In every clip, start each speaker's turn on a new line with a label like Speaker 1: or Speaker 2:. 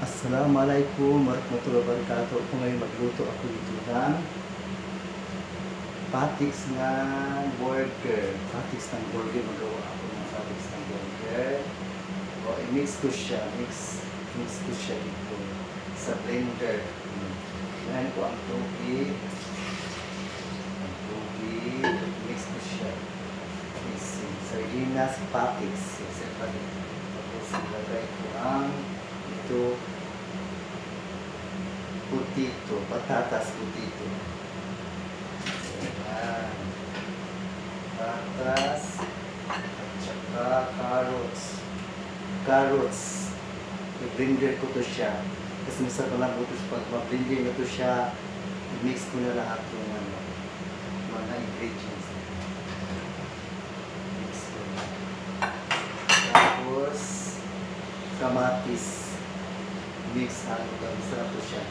Speaker 1: Assalamualaikum warahmatullahi wabarakatuh. Kung ngayon magluto ako dito ng patiks ng burger. Patiks ng burger. Magawa ako ng patiks ng burger. O, i-mix ko siya. Mix ko siya dito sa blender. Ngayon ko ang tubig. Mix ko siya. Mixing. Sardinas, patiks. Tapos ilagay ko ang ito putito, patatas putito. Ayan. Patatas at saka carrots. I-blender ko to siya. Kasi masarap na butos pag ma-blender na to siya, i-mix ko na lahat yung mga ingredients. Mix ko. Tapos kamatis. Mix masarap to siya.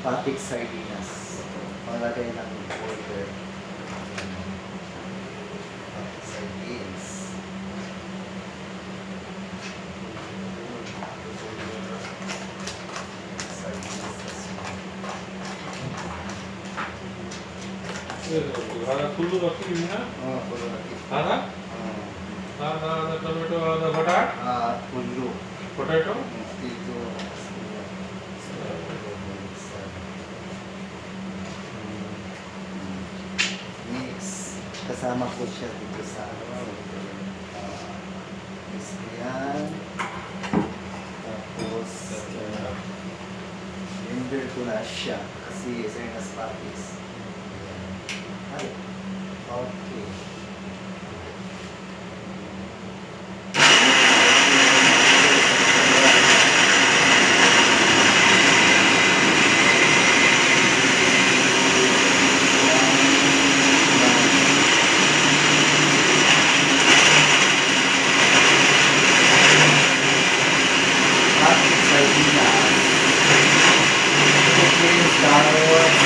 Speaker 1: Patik sardinas. Malagay ng burger. Patik sardines.
Speaker 2: आधा फुल्लू रखी हुई है आधा आधा आधा टमाटो आधा बटाट
Speaker 1: Pulyo.
Speaker 2: Potato
Speaker 1: Dito. Mix. Kasama ko siya dito sa mix ko yan. Tapos blender ko na siya kasi sardinas patis. Ay, okay. Patis sardinas. Chickens, carrots,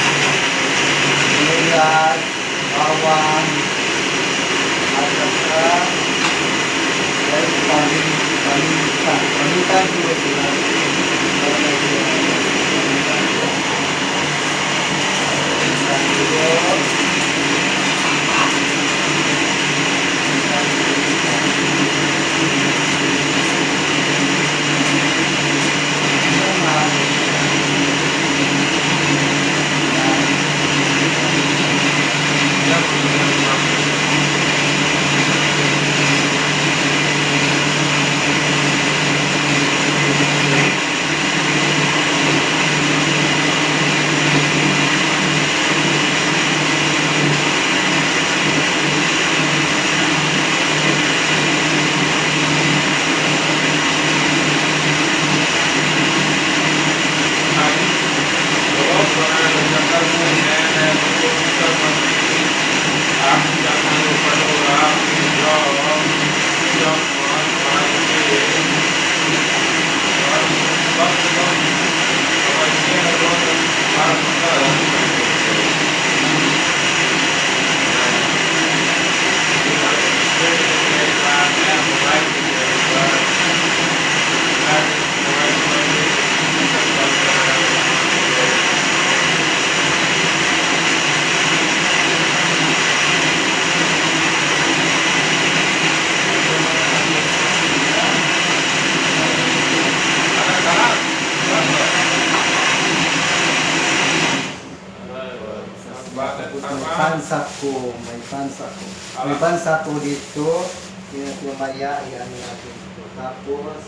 Speaker 1: sibuyas, bawang, at saka paminta juga sila. May pansa ko dito. Lumaya, iyan natin ito. Tapos,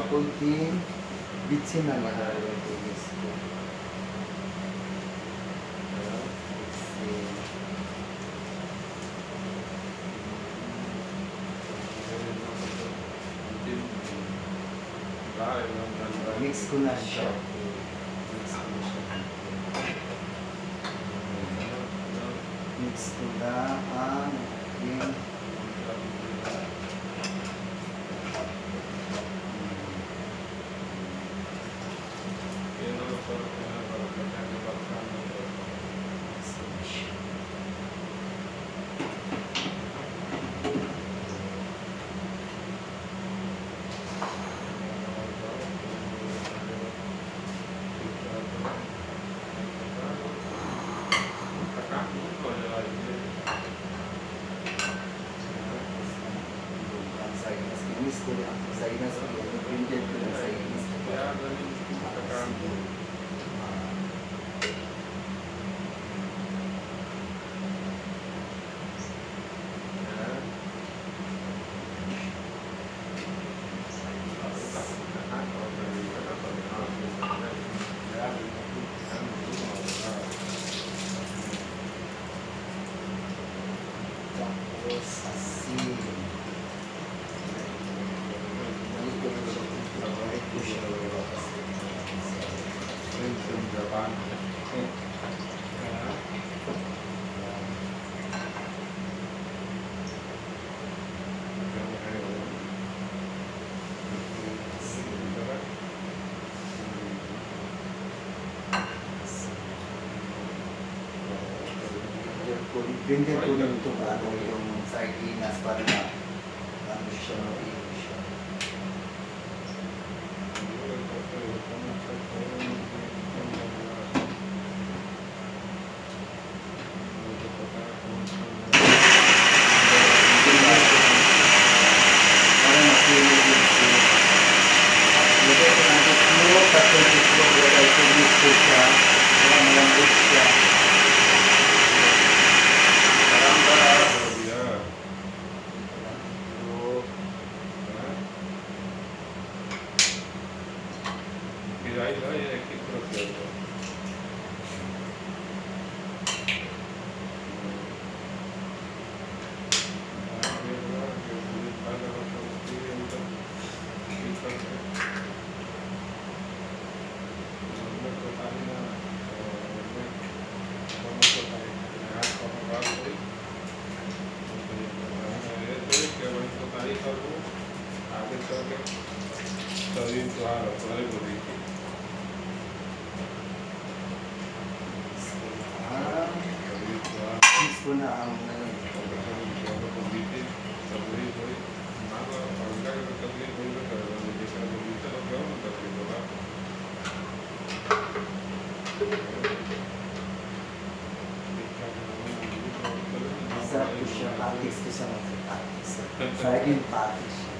Speaker 1: kunting bitsin na malalagay ko. Mix ko na siya. Mix ko na ang aking One. Ganda po nito ano yung sardinas para na ano siya, iyo siya. Para mapili din siya. Lagay ko natin mo, tapos ito, lagay ko dito siya, para malambot siya. Miss ko na ang sarap ko siya, patis ko siya mag-patis. Sardine patis siya.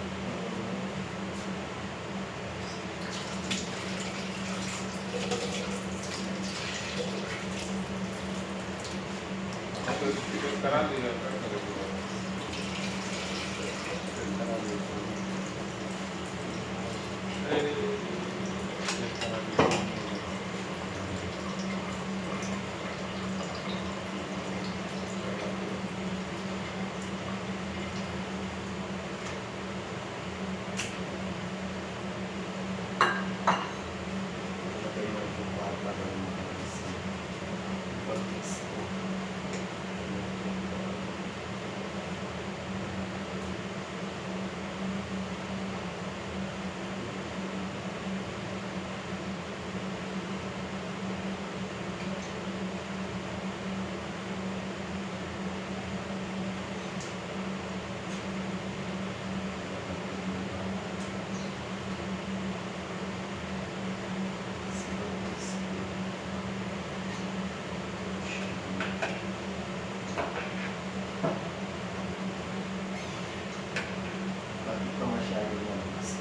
Speaker 1: Bakit pa masyado yung mas?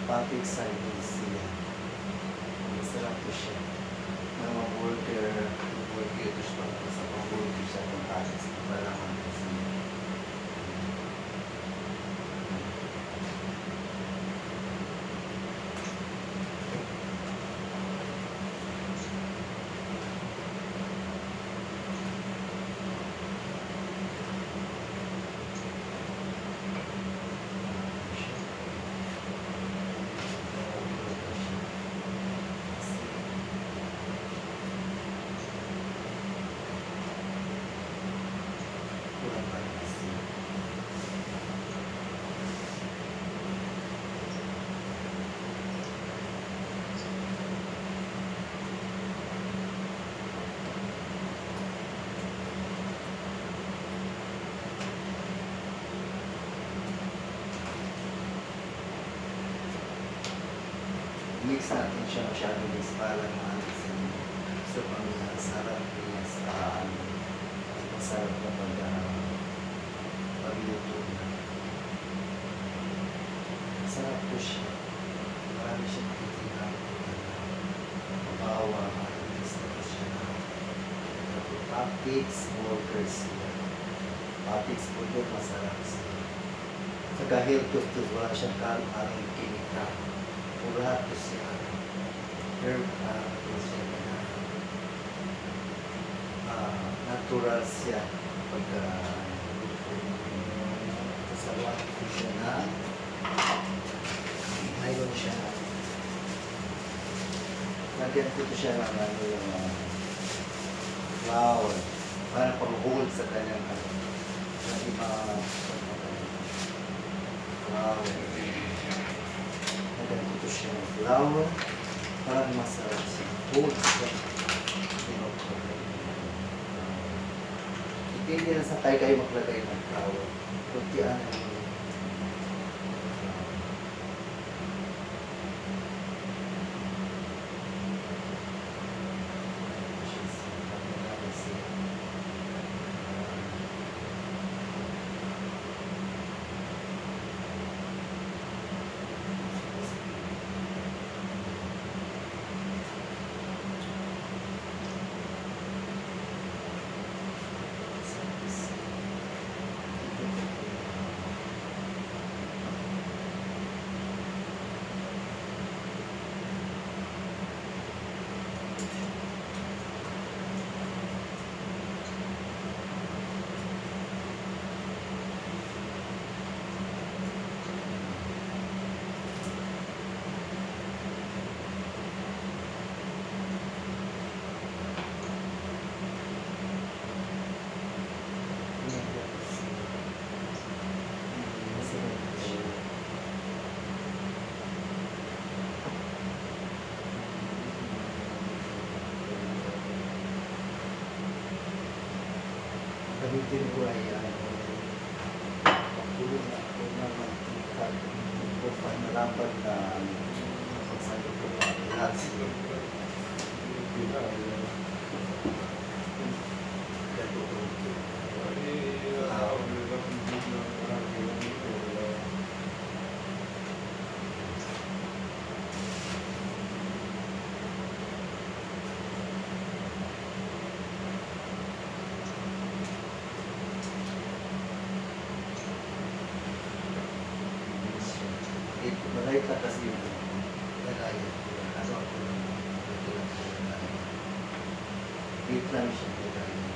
Speaker 1: Patik sardines siya. Masarap to siya. Ng mga burger ito siya. Sa mga burger siya ng patis. Malaman ko siya. Mix natin siya masyado mix para maalis. So, pang sarap niya sa masarap na pagluto na. Sarap po siya. Marami siyang titinang mabawa, maalis na po siya na Patix burgers siya. Patix burger masarap siya. Kahit gusto wala siyang karang kinika. Pura ito siya. Herb ito siya na natural siya. Pagka kasawa ito siya na nylon siya. Lagyan ko ito siya ng yung flower. Para pang-hold sa kanyang hindi flower. Lagyan ko ito siya ng flower. Parang masarap siya. Hold siya. Hindi na sa kayo maglagay ng flower. Kuntian ang gamitin ko ay pagkulong na ako ng mantika o panalaban na pagsagot ko ng lahat siguro. Malay ka kasi yung lagayan. Ano ako yung lagayan. Wait lang siya lagayan.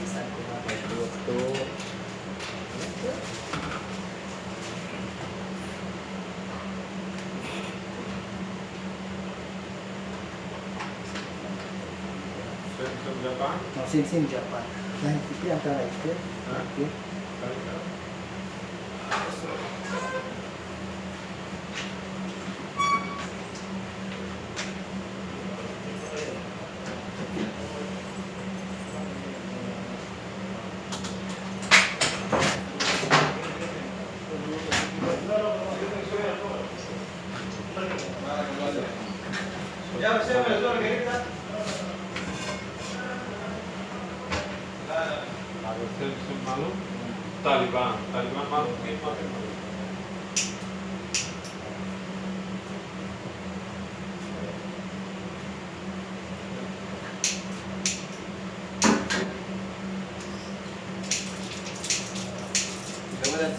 Speaker 1: Isan ko na may to.
Speaker 2: Japan?
Speaker 1: Sim Japan. Lain itu antara itu. Oke.
Speaker 2: मालूम तालिबान मालूम नहीं मालूम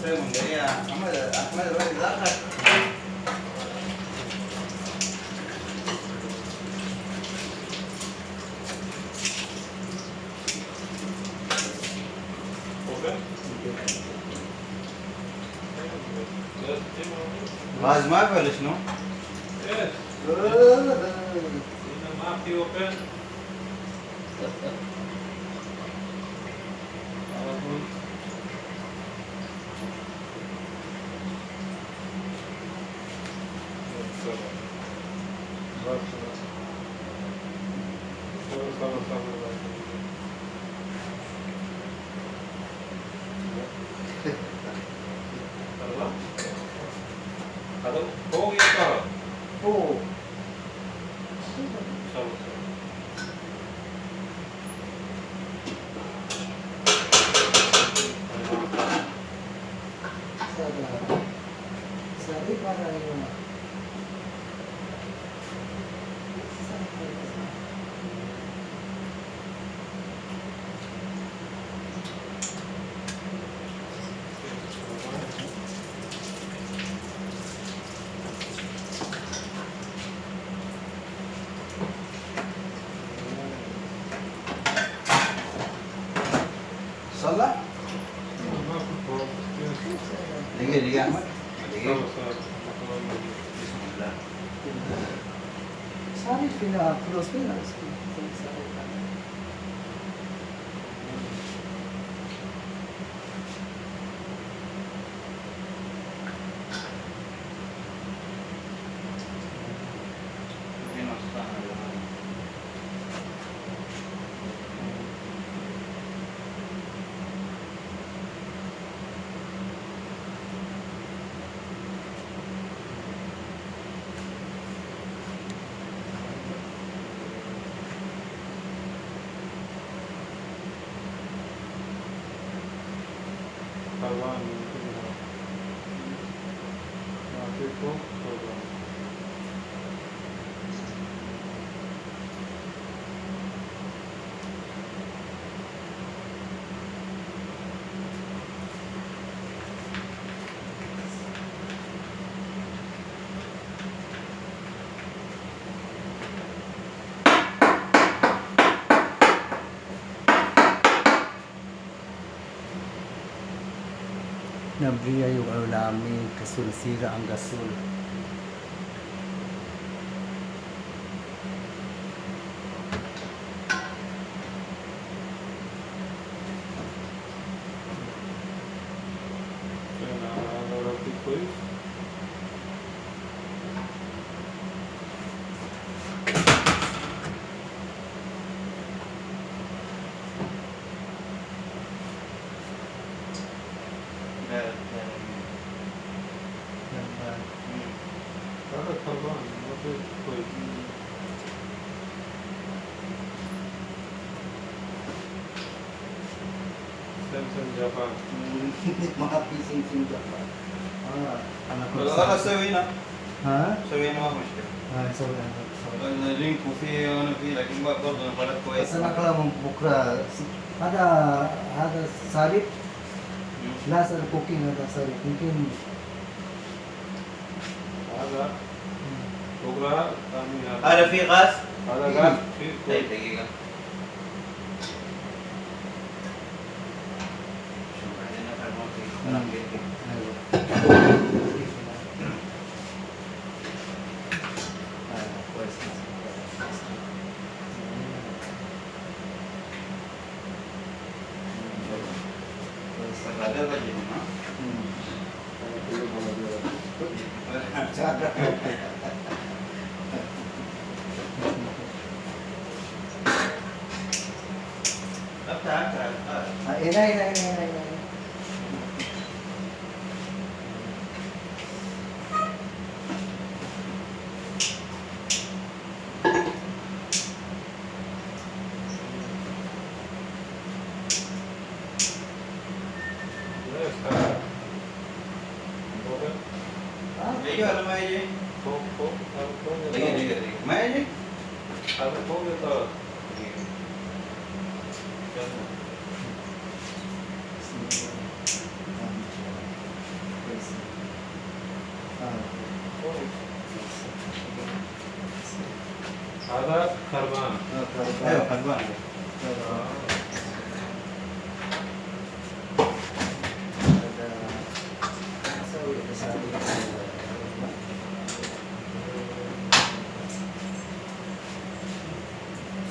Speaker 3: saya menggaya. Ahmad الراجل دخل.
Speaker 2: Open. Just
Speaker 3: غاز ما في ولا شنو؟
Speaker 2: Yes. هنا ما في open. على طول. هذا فوق يطلع.
Speaker 1: Oo. Sabi para yun.
Speaker 3: صلى؟ دقيقة أحمد. دقيقة. بسم الله.
Speaker 1: Sabi pina-close ko na.
Speaker 2: Taiwan. Mexico.
Speaker 1: Nabriya yung ano namin, kaso nasira ang gasol.
Speaker 2: Samsung Japan.
Speaker 1: Mga pising-sing pa. Anak ko.
Speaker 3: خلاص سوينا.
Speaker 1: Ha?
Speaker 3: سوينا ما في مشكلة.
Speaker 1: Sorry.
Speaker 3: اللينك وفيه وانا فيه لكن برضه نقلت كويس.
Speaker 1: Basta nakalamang bukra. Hada sarip. Nasa cooking hada sarip. Mungkin
Speaker 2: هذا بكرة ثاني
Speaker 3: هذا فيه غاز؟
Speaker 2: هذا غاز في
Speaker 3: طيب دقيقة. شوف بعدين نفعل ما في كلام كده. هذا الرجل ها؟ افتح.
Speaker 1: Inay.
Speaker 3: ايوه ولا ما يجي؟
Speaker 2: فوق
Speaker 3: دقيقة. ما يجي؟
Speaker 2: هذا فوق يطلع هذا كربان.
Speaker 3: ايوه خربان.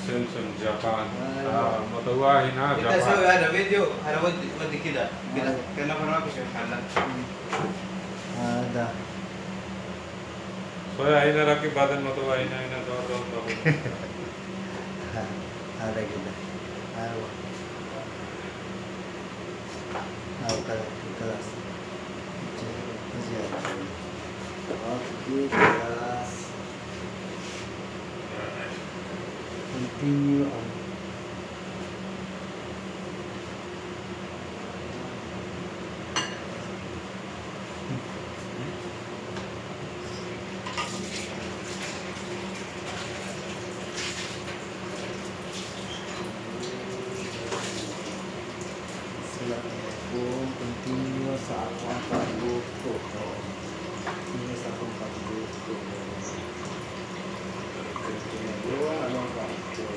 Speaker 2: سامسونج جابان. مطوع هنا
Speaker 3: انت سوي
Speaker 2: جابان.
Speaker 3: هذا فيديو، انا ودي كذا كذا كانه برنامج في محلات.
Speaker 1: هذا
Speaker 2: soya هنا ركب بعد المطوع هنا دور دور.
Speaker 1: هذا كده. ايوه كده خلاص. اوكي خلاص. Continue on. Assalamualaikum. Continue sa akong pagluto. Continue sa akong pagluto. Continue anong pagluto.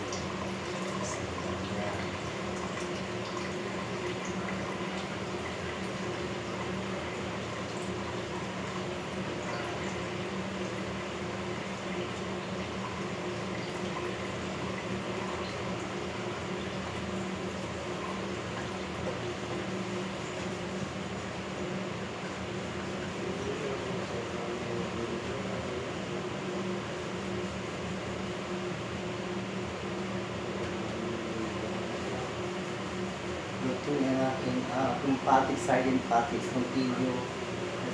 Speaker 1: Luto na natin kung patics, sardine patics, continue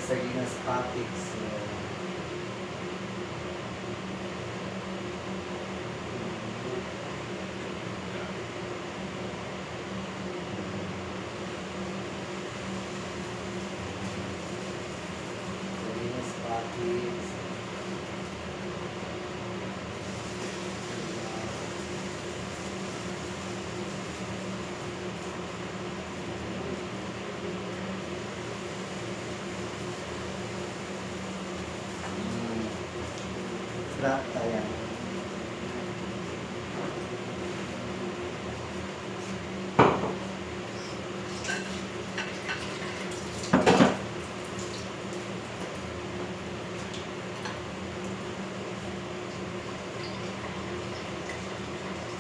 Speaker 1: sardinas patics. Sardinas patics. Sarap yan.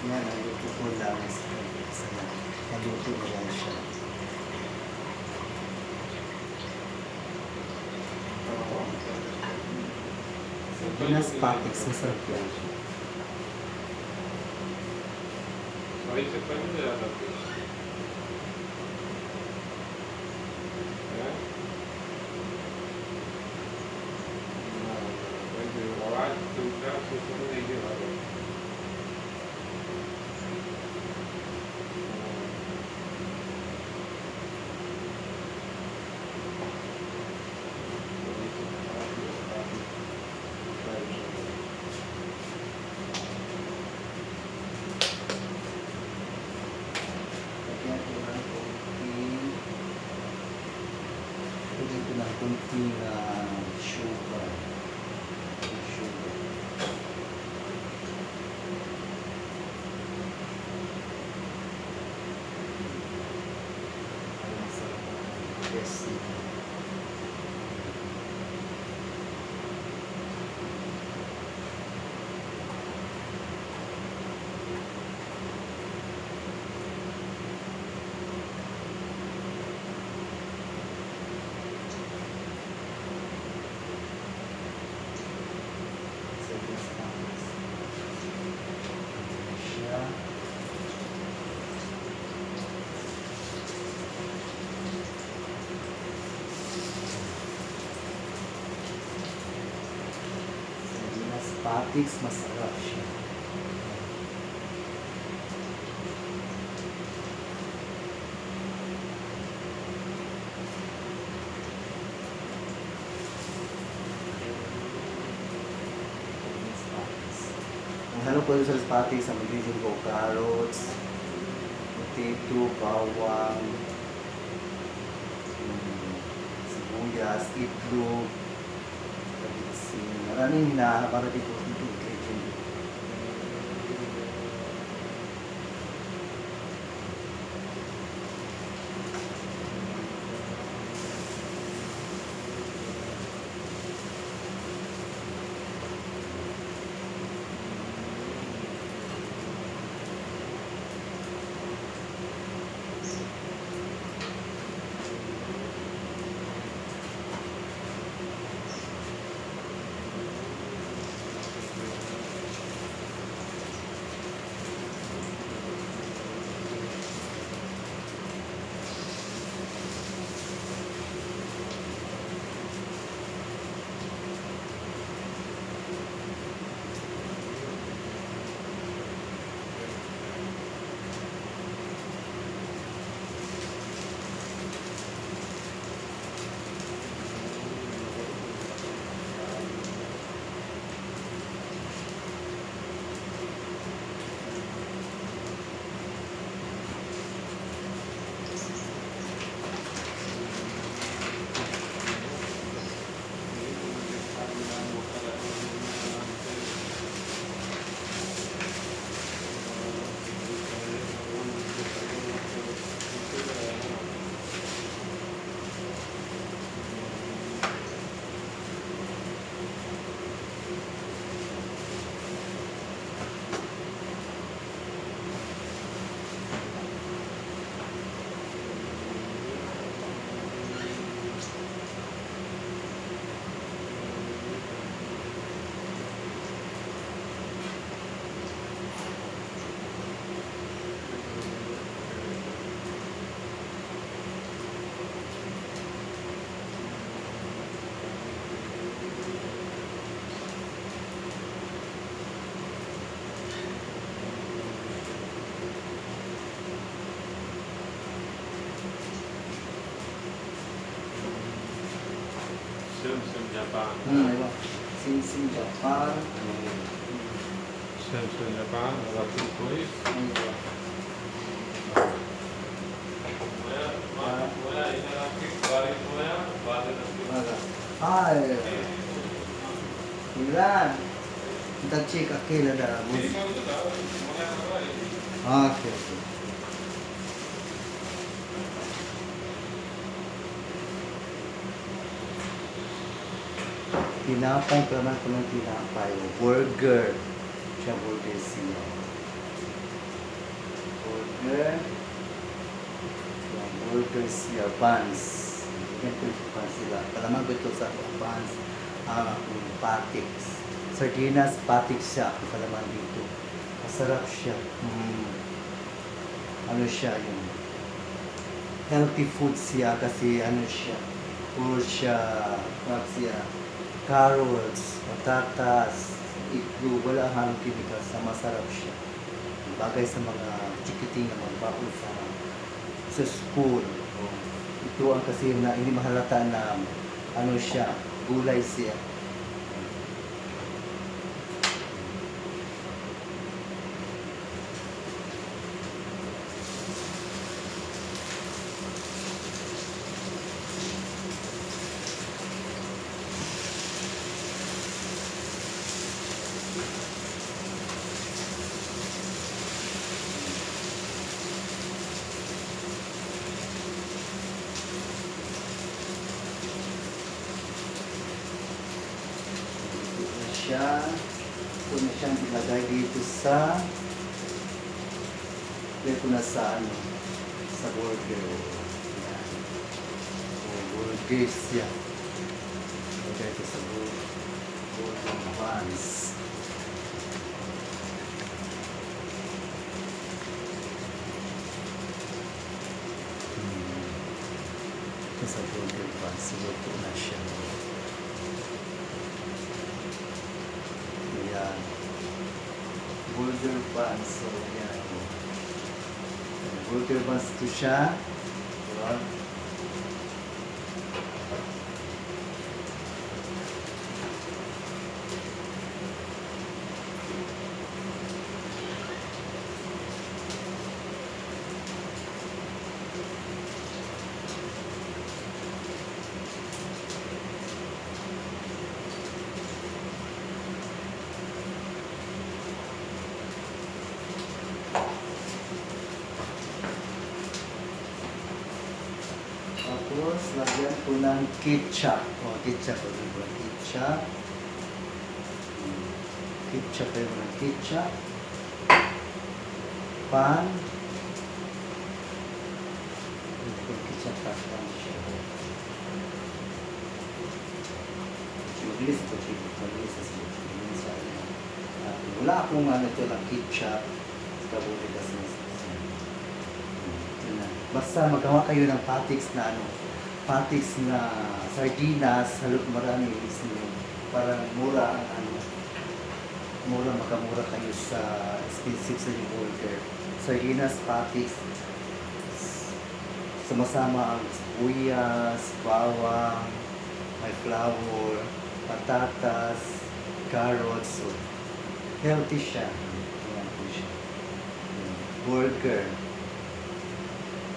Speaker 1: Yan, naluto ko lang sa naluto ko lang siya. Sardinas patics, masarap yan.
Speaker 2: सही से पहले नहीं जाता था। आवाज दूसरा सुन नहीं दे रहा है।
Speaker 1: Lagyan ko ng konting lagyan ko ng konting sugar. Sugar. Ay, masarap. Yes. Sardinas patics. Siya. Sardinas patics, masarap siya. Sardinas patics. Ang halo ko sa patics, ang magiging ko carrots, potato, bawang, sibuyas, itlog, kabitsin. Maraming para dito ingredient.
Speaker 2: Japan.
Speaker 1: Diba? Sing Japan.
Speaker 2: Samsung Japan, Rapi Toys.
Speaker 1: Diba?
Speaker 2: Moya, ini baris moya, baris
Speaker 1: Aga. Ay, Ilan. Kita cek akila dah. Okay. Tinapay pa naman ko ng tinapay. Burger. Siya burger siya. Burger. Yung burger siya. Buns. Yan po yung buns sila. Palamang ito sa buns. Patiks. Sardinas, patiks siya. Palamang dito. Masarap siya. Ano siya yung healthy food siya kasi ano siya. Puro siya. Siya. Carrots, patatas, itlog, wala halong chemicals na masarap siya. Bagay sa mga chikiting na mga bako sa school. Ito ang kasi na hindi mahalata na ano siya, gulay siya. Ito na siyang ilagay dito sa ano, sa burger. Yan. Burger siya. Ilagay ito sa burger buns. Ito sa burger buns. Ito na siya. Yan. Burger buns. So, yan. Burger buns ito siya. Diba? Tapos, lagyan ko ng ketchup. Ketchup. Ketchup. Ketchup. Ketchup. Pan. Ketchup. Pan siya. Mabilis ito. Mabilis ito. Wala akong ito lang ketchup. Kabuli kasi basta magawa kayo ng patiks na patiks na sardinas, halot marami isno para mura ang makamura kayo sa expensive sa yung burger. Sardinas, patiks, sumasama ang sibuyas, bawang, may flour, patatas, carrots, so healthy siya. Ayan po siya.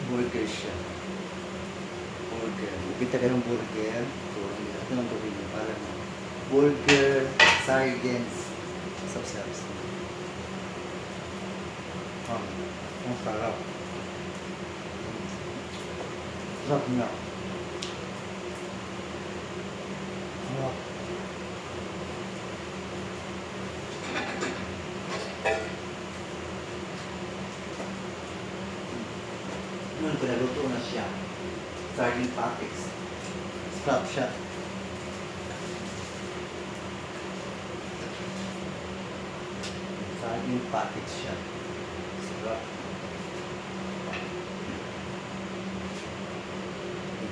Speaker 1: Burger siya. Burger. Bibita ka ng burger. So, ito ang gawin niyo para na. Burger, sardines. Sarap. Ang sarap. Sarap na. Ngayon, pinaluto na siya. Sardine patiks. Sarap siya. Sardine patiks siya. Sarap.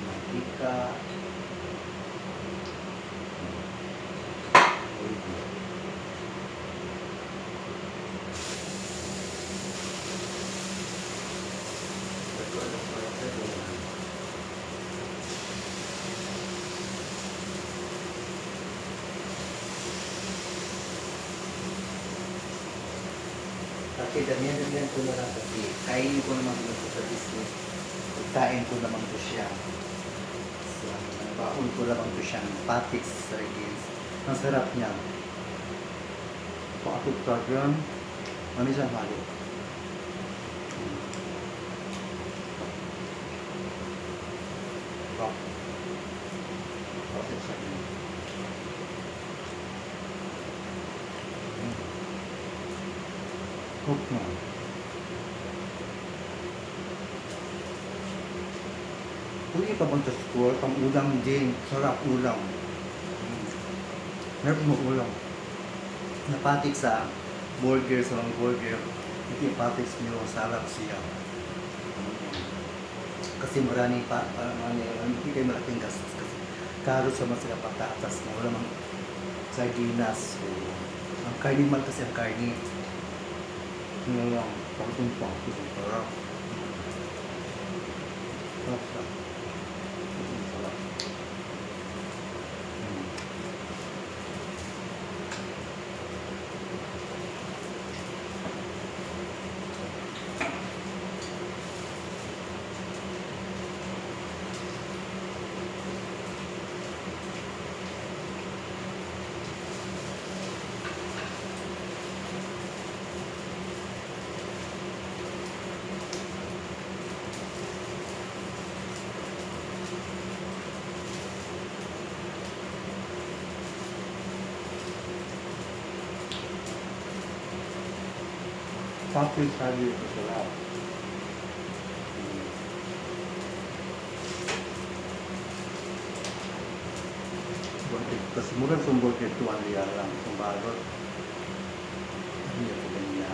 Speaker 1: Mantika. malaki, damihan ko na lang kasi kainin ko naman ito sa business. Kain ko naman ko siya. So, baon ko naman ko siya ng patis sardines. Ang sarap niya. Kung ako program, ano siyang halo? Oh. Patis sardines. Cook na. Pwede ka bang sa school? Pang ulam din. Sarap ulam. Meron mo ulam. Napatik sa burger, sa mga burger. Hindi patik nyo, sarap siya. Kasi marami hindi kayo malaking gastos. Kasi karo sa mga sila patatas na wala mang sardinas. So, ang karni man kasi ang karni. Ano lang, pagkong-pagkong. Sarap. Sarap siya. Sarap. Patis tadi itu sarap. Kasi murah sumbol ke tuan dia lang sumbalot. Ini aku punya.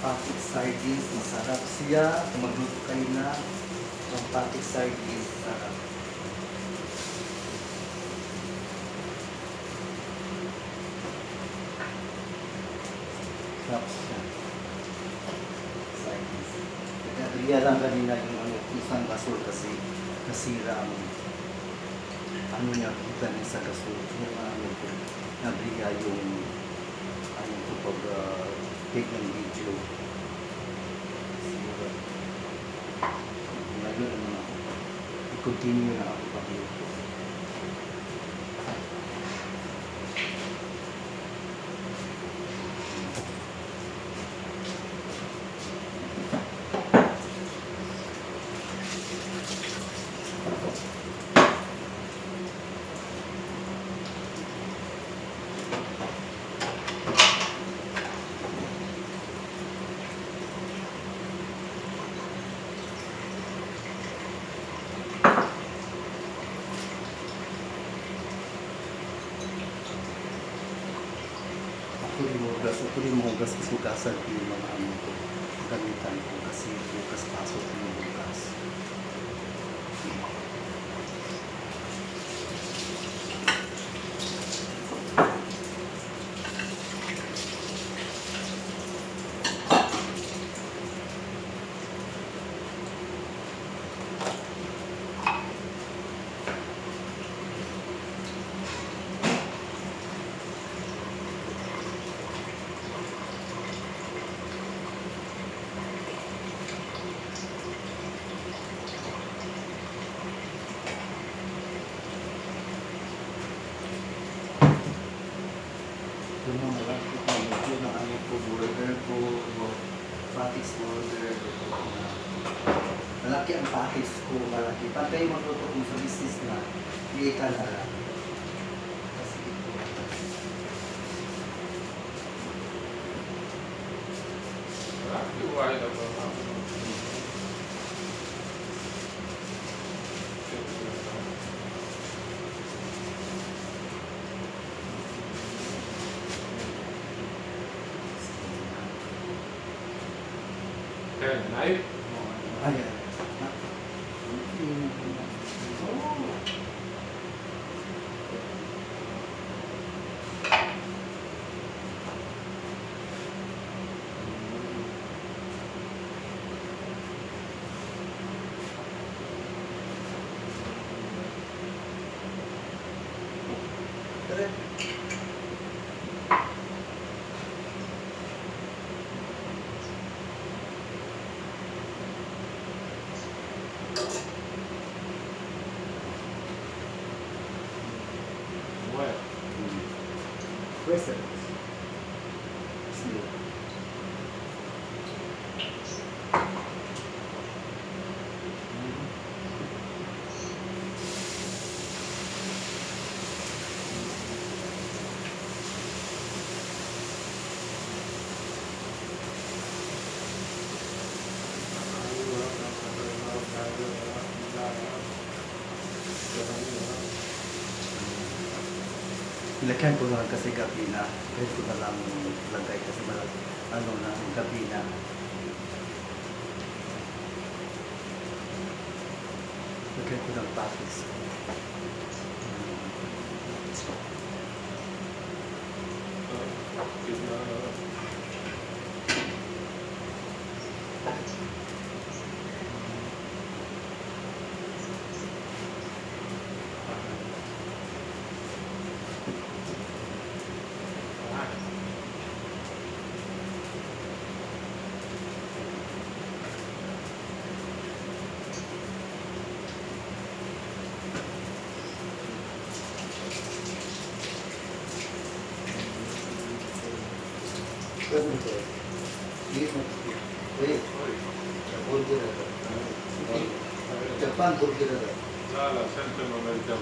Speaker 1: Patik sardines, masarap siya. Kung magluto kayo na, ang patik sardines, sarap. Sarap siya. Sardines. Nagkakriya lang kanina yung isang gasol kasi nasira ang niya, kita niya sa gasol. Yung nabriya yung ito pag take ng video. Ngayon i-continue na ako pag-luto. Ako rin mo gas kasugasan ko yung mga ano ko. Gamitan ko kasi bukas pasok ko yung bukas. Yung mga malaki ko, medyo na ano ko, burger ko, patis burger, malaki ang patis ko, malaki. Pagkay magluto ko sa business na, hindi ka na lang. Kasi ito.
Speaker 2: Bakit wala na ba? Okay, knife.
Speaker 1: Ayan.
Speaker 2: Where?
Speaker 1: Present. Slow. Ilagyan ko lang kasi gabi na. Kahit ko na lang lagay kasi ano na, gabi na. Lagyan ko ng patis. Present. Wait. Burger ito. Japan burger ito.
Speaker 2: لا لا سنتر أمريكا.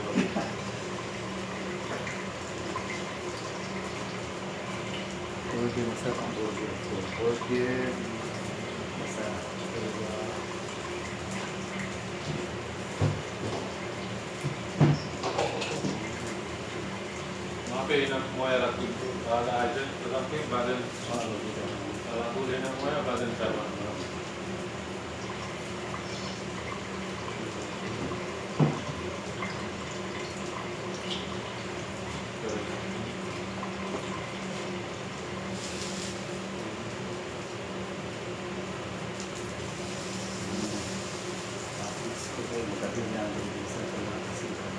Speaker 1: Burger, masarap ang burger. So, burger, masarap.
Speaker 2: वहाँ पे इन्हें मोया रखी वाला आइटम रखी बादल वो लेना मोया बादल चावल
Speaker 1: Tapos ko po magkabin na ang sa mga kasihan.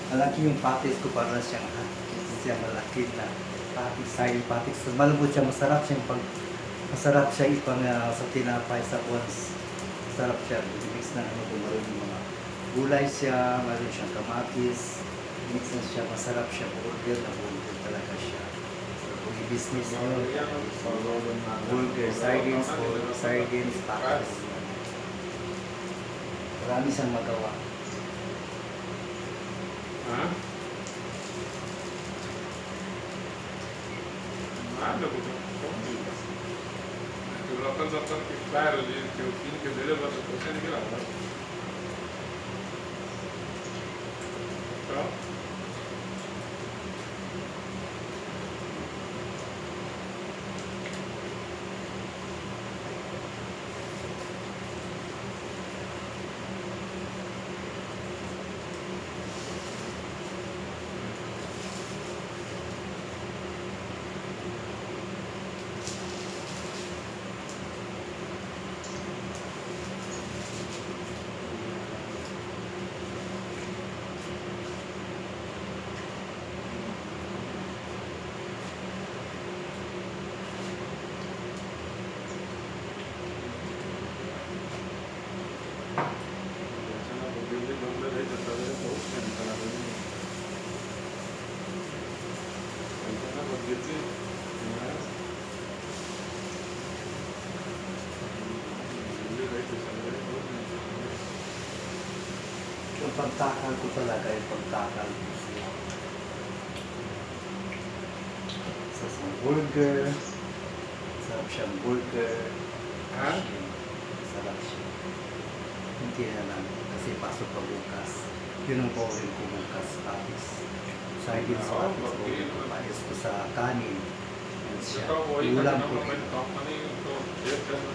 Speaker 1: Malaki yung patis ko para siyang siya malaki na patis, side patis. Malambot siya, masarap siya ipang sa tinapay sa once. Masarap siya, mix na ano kung maroon yung mga gulay siya, maroon siyang kamatis, mix na siya, masarap siya, burger talaga siya. So, kung i-business nyo, burger, sardines, patis. Marami siyang magawa.
Speaker 2: हाँ हाँ लोगों को कौन देगा तो local doctor की एक्सपायर हो गई कि तीन के डेढ़ वर्ष पैसे निकला होगा तो
Speaker 1: Yung pagtakal ko talaga, yung pagtakal ko sa burger, sa Masarap siyang burger.
Speaker 2: Ha?
Speaker 1: Masarap siya. Hindi na lang kasi pasok pa bukas. Yun ang paulit ko bukas, patis. Sardines
Speaker 2: Oo,
Speaker 1: patis.
Speaker 2: bakit?
Speaker 1: Patis ko sa kanin. Yan siya.
Speaker 2: तो वही
Speaker 1: Ulam
Speaker 2: करना
Speaker 1: ko.
Speaker 2: मैं कंपनी तो चेक करना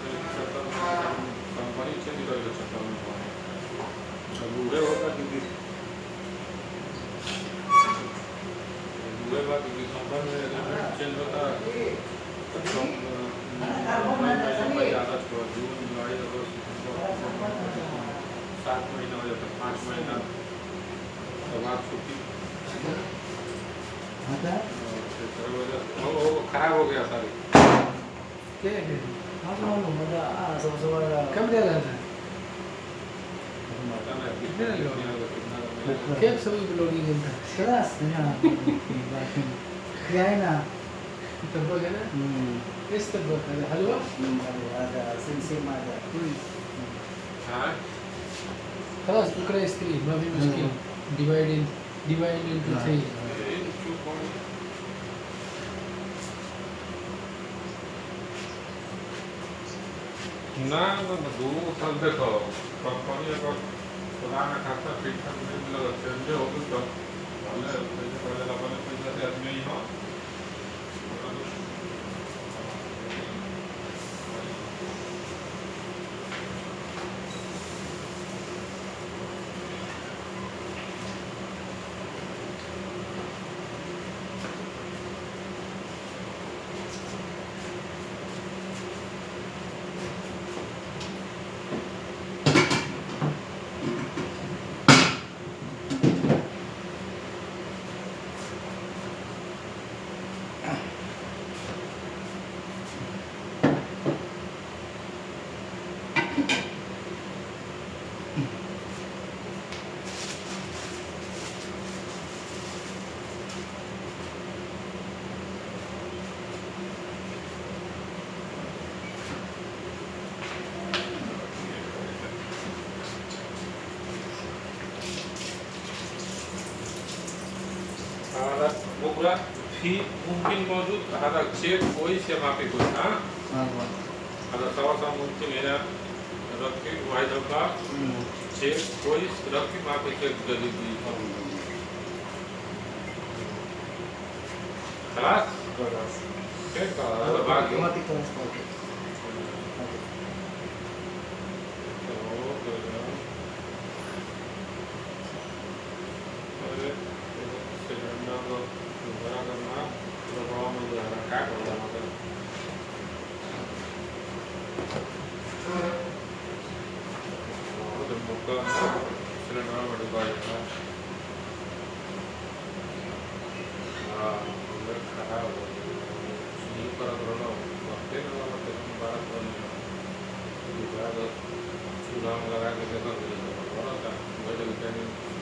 Speaker 2: company change करेगा चक्कर में बुरे होगा क्योंकि बुरे बात क्योंकि कंपनी में चेंज होता है ज़्यादा छोड़ जून जुलाई अगस्त 7 महीना हो जाता 5 महीना के बाद छुट्टी
Speaker 1: Ada?
Speaker 2: वो खराब हो गया सारी
Speaker 4: क्या है
Speaker 1: Ako ano, sama-sama na.
Speaker 4: कब दे रहा था
Speaker 2: पता नहीं
Speaker 4: कितने लोग?
Speaker 2: कितना
Speaker 4: क्या सभी ब्लॉगिंग था
Speaker 1: Keras na. Kaya na.
Speaker 4: तब्बक है ना इस तब्बक है हलवा
Speaker 1: Ada, sim-sim ada.
Speaker 2: हाँ
Speaker 4: خلاص بكره يستري ما في مشكله divide into 3
Speaker 2: ना दोनों साल देखो कंपनी अगर पुराना खाता फिट ठाक नहीं लगा चेंज हो गई तो पहले अपने पैसा से आदमी ही हो वो पूरा फी मुमकिन मौजूद हर चेक कोई से माफी कोई हाँ
Speaker 1: Ako.
Speaker 2: हर सवा मुमकिन है रखी वाइड का चेक कोई रखी माफी चेक जल्दी दी खलास
Speaker 1: Keras.
Speaker 2: चेक का बाकी
Speaker 1: Automatic keras po. चूल्हा में लगा के देखा बड़ा था बैठे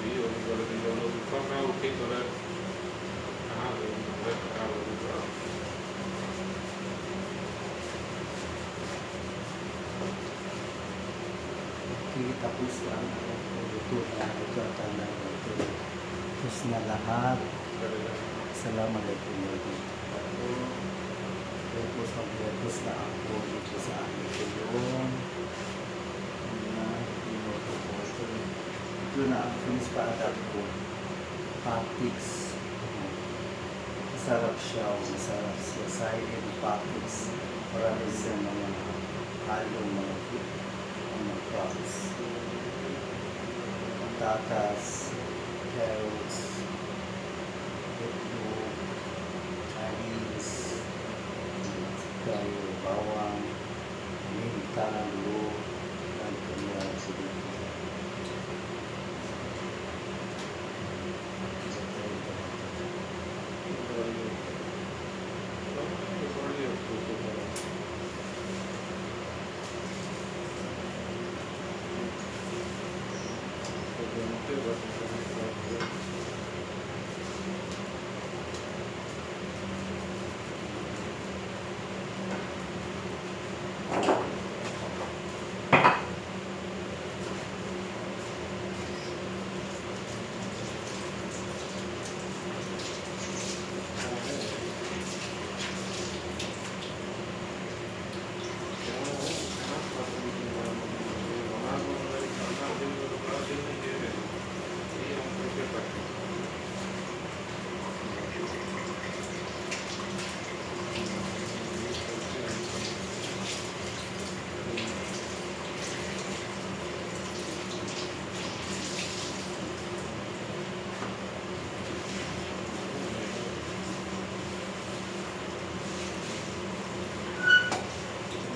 Speaker 1: भी होगी बोले कि लोग ऊपर में उठी तो कहाँ खराब हो गई Okay, tapos lang ako. Luto na. Ito at na ito. Tapos na lahat. Assalamualaikum warahmatullahi Tapos mag-tapos na ako dito sa aking tulong. Ito na ang finish product ko. Patix. Masarap siya. Masarap siya. Side and patix. Marami sa mga halong mga food. Mga crops. Patatas. Carrots. Itlog. Chinese. Tayo, bawang. Minta, lulo. Dan kanya sedikit.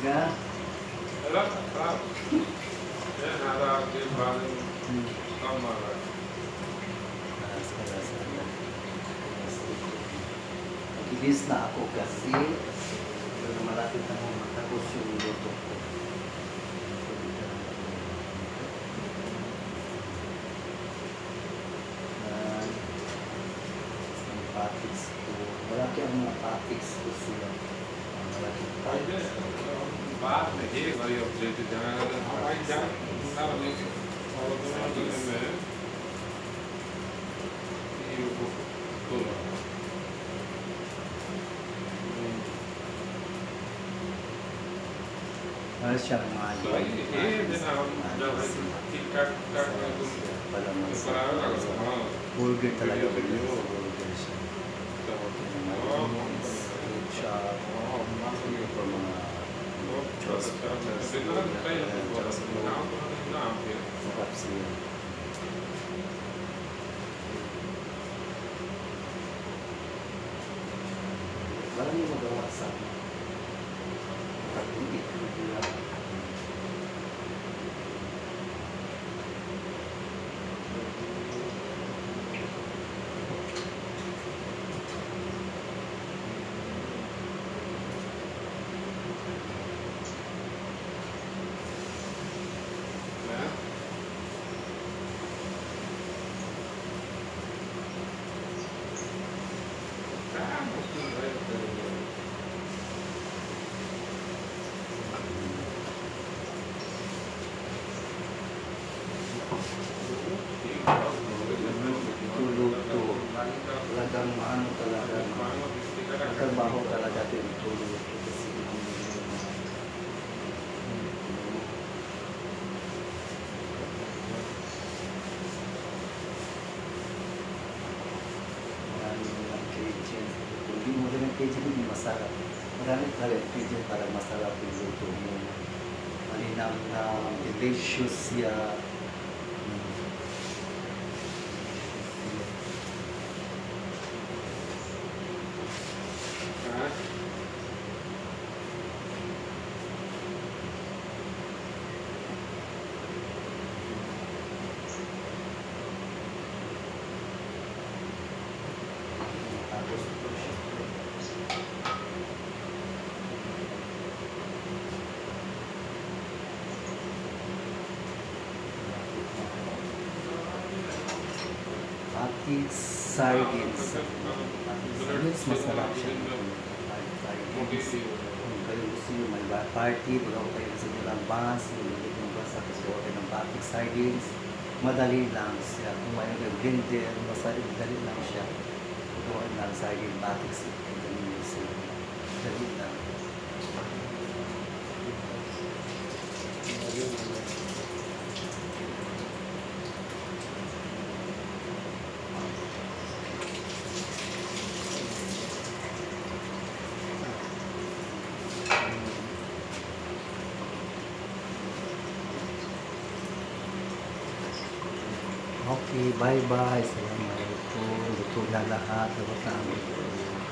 Speaker 1: Ga?
Speaker 2: Alam, sarap. Yan, narating bagay tama ka.
Speaker 1: Rasa-rasa na. Nagilis na ako kasi malapit na akong matapos yung luto ko. Patics ko. Malaki ang mga patics ko sila. Malaki
Speaker 2: Pwede. बाद में एक बार अपडेट जाना हमारी जान ना लेकिन और दूसरे में ये वो तो
Speaker 1: Ano siyang
Speaker 2: So, ये दिन हम जब ठीक ठाक ठाक
Speaker 1: Palaman sa
Speaker 2: हाँ
Speaker 1: burger talaga.
Speaker 2: Video.
Speaker 1: Burger siya.
Speaker 2: Oh,
Speaker 1: Chop. For mga sarap siya. Walang yung magawa sa pag-ibig. Talagang maano talaga. Trabaho talaga din tulog. Kasi marami ng kitchen. Kung di mo rin ang kitchen, hindi masarap. Marami talaga ang kitchen para masarap yung luto mo. Malinang na delicious siya. Tapos ito siya. Patics sardines. Sardines masarap siya. Sardines. Kung kayo gusto nyo may party, tulog kayo sa ilang bus, nilagay ng bus, tapos gawa kayo ng patics sardines. Madali lang siya. Kung may blender, madali lang siya. Gawa ng sardine patics. Madali lang. Okay, bye-bye. Assalamualaikum. Luto na lahat. Luto na